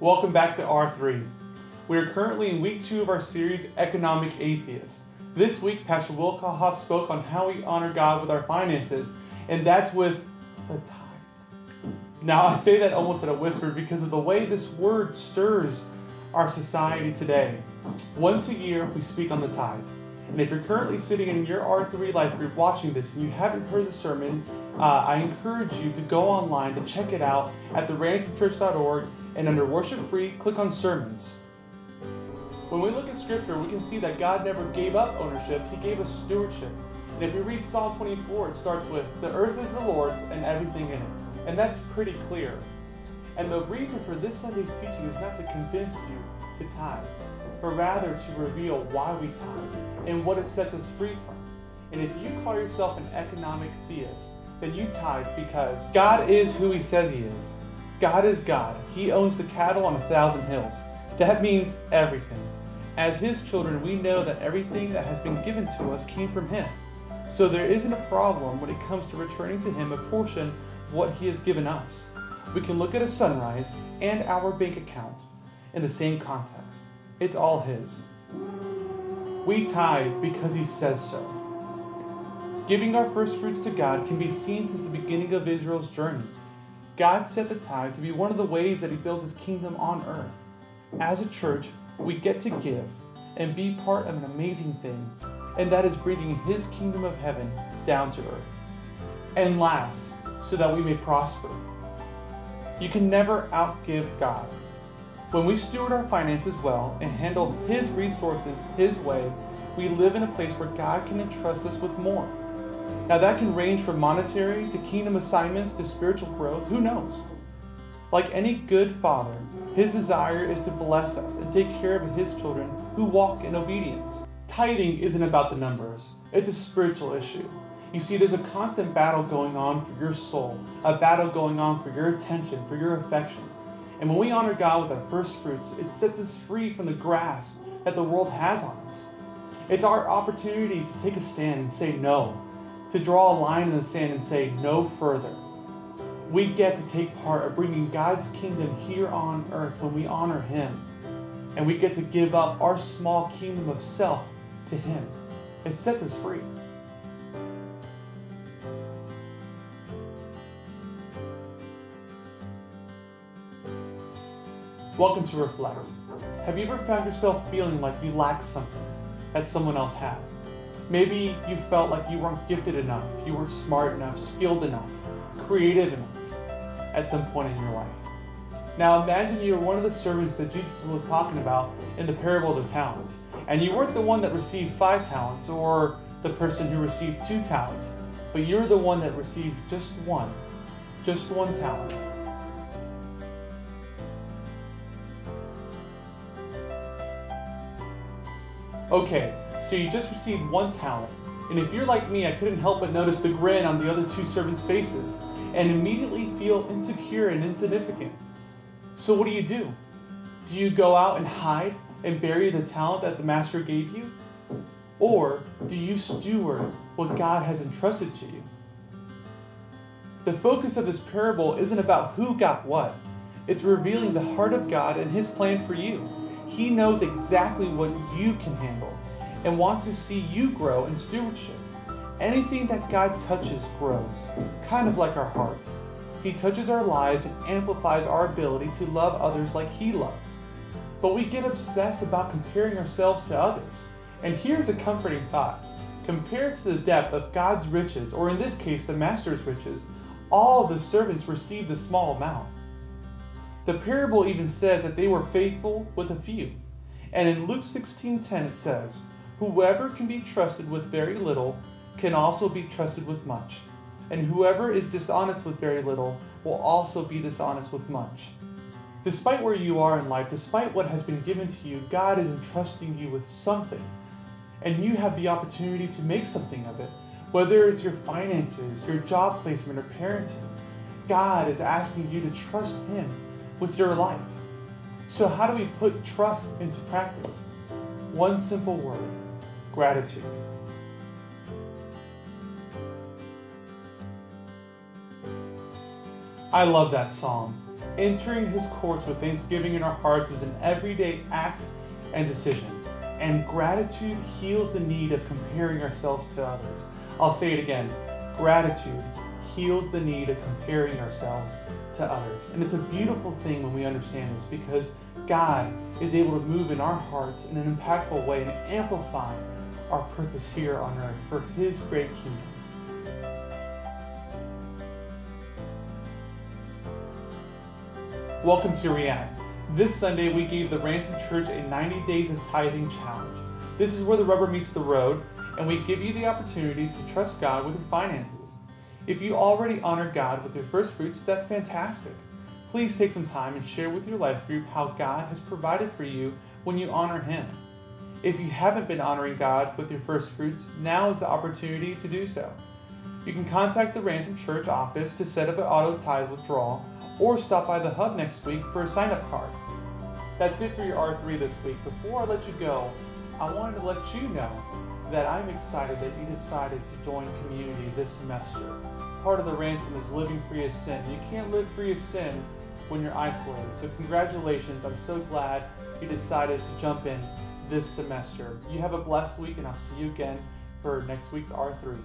Welcome back to R3. We are currently in week 2 of our series, Economic Atheist. This week, Pastor Will Kahoff spoke on how we honor God with our finances, and that's with the tithe. Now, I say that almost at a whisper because of the way this word stirs our society today. Once a year, we speak on the tithe. And if you're currently sitting in your R3 life group watching this and you haven't heard the sermon, I encourage you to go online to check it out at theransomchurch.org, and under Worship Free, click on Sermons. When we look at Scripture, we can see that God never gave up ownership, He gave us stewardship. And if you read Psalm 24, it starts with, "The earth is the Lord's and everything in it." And that's pretty clear. And the reason for this Sunday's teaching is not to convince you to tithe, but rather to reveal why we tithe and what it sets us free from. And if you call yourself an economic theist, then you tithe because God is who He says He is. God is God. He owns the cattle on 1,000 hills. That means everything. As His children, we know that everything that has been given to us came from Him. So there isn't a problem when it comes to returning to Him a portion of what He has given us. We can look at a sunrise and our bank account in the same context. It's all His. We tithe because He says so. Giving our first fruits to God can be seen since the beginning of Israel's journey. God set the tithe to be one of the ways that He builds His kingdom on earth. As a church, we get to give and be part of an amazing thing, and that is bringing His kingdom of heaven down to earth. And last, so that we may prosper. You can never outgive God. When we steward our finances well and handle His resources His way, we live in a place where God can entrust us with more. Now that can range from monetary to kingdom assignments to spiritual growth, who knows? Like any good father, His desire is to bless us and take care of His children who walk in obedience. Tithing isn't about the numbers, it's a spiritual issue. You see, there's a constant battle going on for your soul, a battle going on for your attention, for your affection. And when we honor God with our first fruits, it sets us free from the grasp that the world has on us. It's our opportunity to take a stand and say no, to draw a line in the sand and say no further. We get to take part of bringing God's kingdom here on earth when we honor Him. And we get to give up our small kingdom of self to Him. It sets us free. Welcome to Reflect. Have you ever found yourself feeling like you lack something that someone else had? Maybe you felt like you weren't gifted enough, you weren't smart enough, skilled enough, creative enough at some point in your life. Now imagine you're one of the servants that Jesus was talking about in the parable of the talents, and you weren't the one that received 5 talents or the person who received 2 talents, but you're the one that received just one talent. Okay, so you just received 1 talent, and if you're like me, I couldn't help but notice the grin on the other 2 servants' faces, and immediately feel insecure and insignificant. So what do? Do you go out and hide and bury the talent that the master gave you? Or do you steward what God has entrusted to you? The focus of this parable isn't about who got what. It's revealing the heart of God and His plan for you. He knows exactly what you can handle and wants to see you grow in stewardship. Anything that God touches grows, kind of like our hearts. He touches our lives and amplifies our ability to love others like He loves. But we get obsessed about comparing ourselves to others. And here's a comforting thought. Compared to the depth of God's riches, or in this case, the master's riches, all of the servants received a small amount. The parable even says that they were faithful with a few. And in Luke 16:10 it says, "Whoever can be trusted with very little can also be trusted with much. And whoever is dishonest with very little will also be dishonest with much." Despite where you are in life, despite what has been given to you, God is entrusting you with something. And you have the opportunity to make something of it. Whether it's your finances, your job placement, or parenting, God is asking you to trust Him with your life. So how do we put trust into practice? One simple word: gratitude. I love that song. Entering his courts with thanksgiving in our hearts is an everyday act and decision. And gratitude heals the need of comparing ourselves to others. I'll say it again. Gratitude heals the need of comparing ourselves to others. And it's a beautiful thing when we understand this, because God is able to move in our hearts in an impactful way and amplify our purpose here on earth for his great kingdom. Welcome to React. This Sunday we gave the Ransom Church a 90 Days of Tithing Challenge. This is where the rubber meets the road, and we give you the opportunity to trust God with your finances. If you already honor God with your first fruits, that's fantastic. Please take some time and share with your life group how God has provided for you when you honor him. If you haven't been honoring God with your first fruits, now is the opportunity to do so. You can contact the Ransom Church office to set up an auto tithe withdrawal, or stop by the hub next week for a sign-up card. That's it for your R3 this week. Before I let you go, I wanted to let you know that I'm excited that you decided to join community this semester. Part of the Ransom is living free of sin. You can't live free of sin when you're isolated. So congratulations, I'm so glad you decided to jump in this semester. You have a blessed week, and I'll see you again for next week's R3.